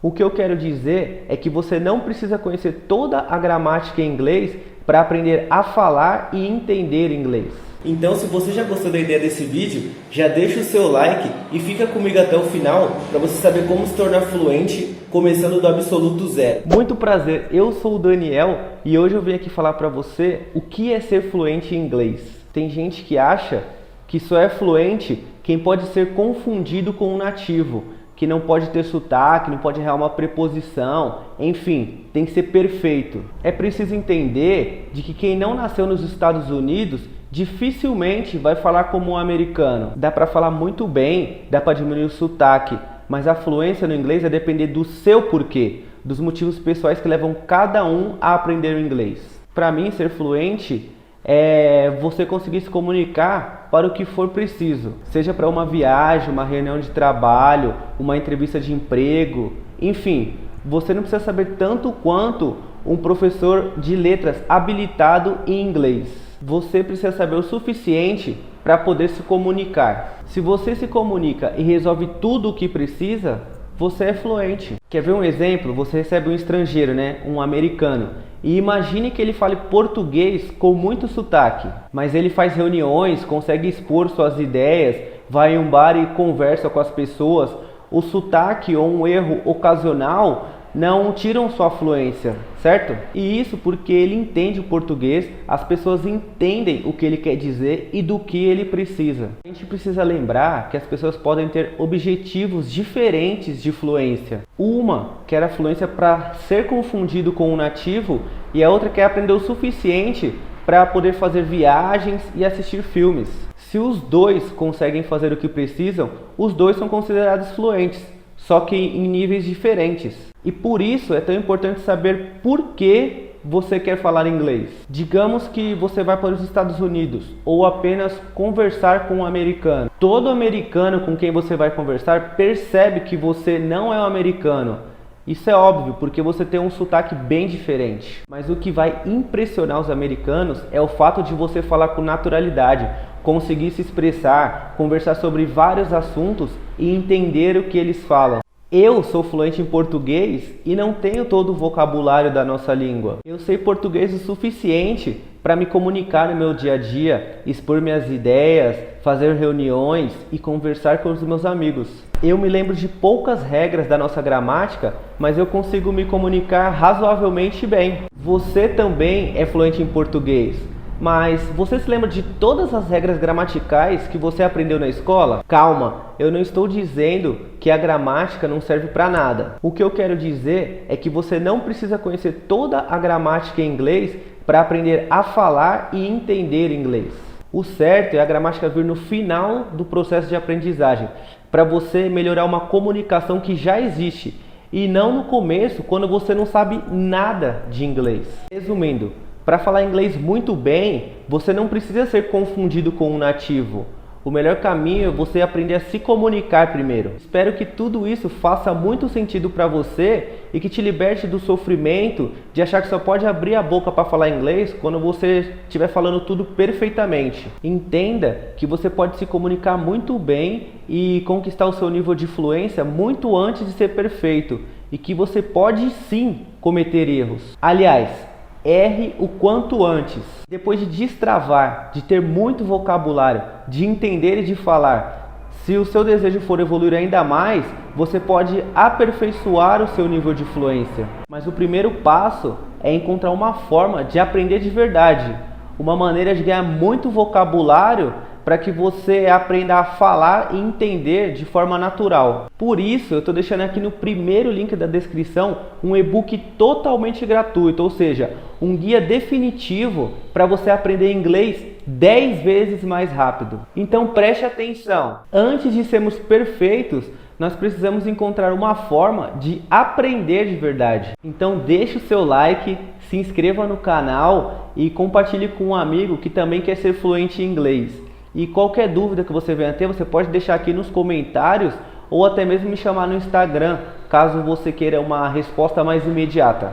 O que eu quero dizer é que você não precisa conhecer toda a gramática em inglês para aprender a falar e entender inglês. Então, se você já gostou da ideia desse vídeo, já deixa o seu like e fica comigo até o final para você saber como se tornar fluente começando do absoluto zero. Muito prazer, eu sou o Daniel e hoje eu vim aqui falar para você o que é ser fluente em inglês. Tem gente que acha que só é fluente quem pode ser confundido com um nativo, que não pode ter sotaque, não pode errar uma preposição, enfim, tem que ser perfeito. É preciso entender de que quem não nasceu nos Estados Unidos dificilmente vai falar como um americano. Dá para falar muito bem, dá para diminuir o sotaque, mas a fluência no inglês vai depender do seu porquê, dos motivos pessoais que levam cada um a aprender o inglês. Para mim, ser fluente é você conseguir se comunicar para o que for preciso, seja para uma viagem, uma reunião de trabalho, uma entrevista de emprego, enfim, você não precisa saber tanto quanto um professor de letras habilitado em inglês. Você precisa saber o suficiente para poder se comunicar. Se você se comunica e resolve tudo o que precisa, você é fluente. Quer ver um exemplo? Você recebe um estrangeiro, um americano, e imagine que ele fale português com muito sotaque, mas ele faz reuniões, consegue expor suas ideias, vai em um bar e conversa com as pessoas. O sotaque ou um erro ocasional não tiram sua fluência, certo? E isso porque ele entende o português, as pessoas entendem o que ele quer dizer e do que ele precisa. A gente precisa lembrar que as pessoas podem ter objetivos diferentes de fluência. Uma quer a fluência para ser confundido com um nativo e a outra quer aprender o suficiente para poder fazer viagens e assistir filmes. Se os dois conseguem fazer o que precisam, os dois são considerados fluentes, só que em níveis diferentes. E por isso é tão importante saber por que você quer falar inglês. Digamos que você vai para os Estados Unidos ou apenas conversar com um americano. Todo americano com quem você vai conversar percebe que você não é um americano. Isso é óbvio, porque você tem um sotaque bem diferente. Mas o que vai impressionar os americanos é o fato de você falar com naturalidade, conseguir se expressar, conversar sobre vários assuntos e entender o que eles falam. Eu sou fluente em português e não tenho todo o vocabulário da nossa língua. Eu sei português o suficiente para me comunicar no meu dia a dia, expor minhas ideias, fazer reuniões e conversar com os meus amigos. Eu me lembro de poucas regras da nossa gramática, mas eu consigo me comunicar razoavelmente bem. Você também é fluente em português, mas você se lembra de todas as regras gramaticais que você aprendeu na escola? Calma, eu não estou dizendo que a gramática não serve para nada. O que eu quero dizer é que você não precisa conhecer toda a gramática em inglês para aprender a falar e entender inglês. O certo é a gramática vir no final do processo de aprendizagem, para você melhorar uma comunicação que já existe, e não no começo, quando você não sabe nada de inglês. Resumindo, para falar inglês muito bem, você não precisa ser confundido com um nativo. O melhor caminho é você aprender a se comunicar primeiro. Espero que tudo isso faça muito sentido para você e que te liberte do sofrimento de achar que só pode abrir a boca para falar inglês quando você estiver falando tudo perfeitamente. Entenda que você pode se comunicar muito bem e conquistar o seu nível de fluência muito antes de ser perfeito e que você pode sim cometer erros. Aliás, erre o quanto antes. Depois de destravar, de ter muito vocabulário, de entender e de falar, se o seu desejo for evoluir ainda mais, você pode aperfeiçoar o seu nível de fluência. Mas o primeiro passo é encontrar uma forma de aprender de verdade, uma maneira de ganhar muito vocabulário para que você aprenda a falar e entender de forma natural. Por isso, eu estou deixando aqui no primeiro link da descrição um e-book totalmente gratuito, ou seja, um guia definitivo para você aprender inglês 10 vezes mais rápido. Então preste atenção, antes de sermos perfeitos, nós precisamos encontrar uma forma de aprender de verdade. Então deixe o seu like, se inscreva no canal e compartilhe com um amigo que também quer ser fluente em inglês. E qualquer dúvida que você venha ter, você pode deixar aqui nos comentários ou até mesmo me chamar no Instagram, caso você queira uma resposta mais imediata.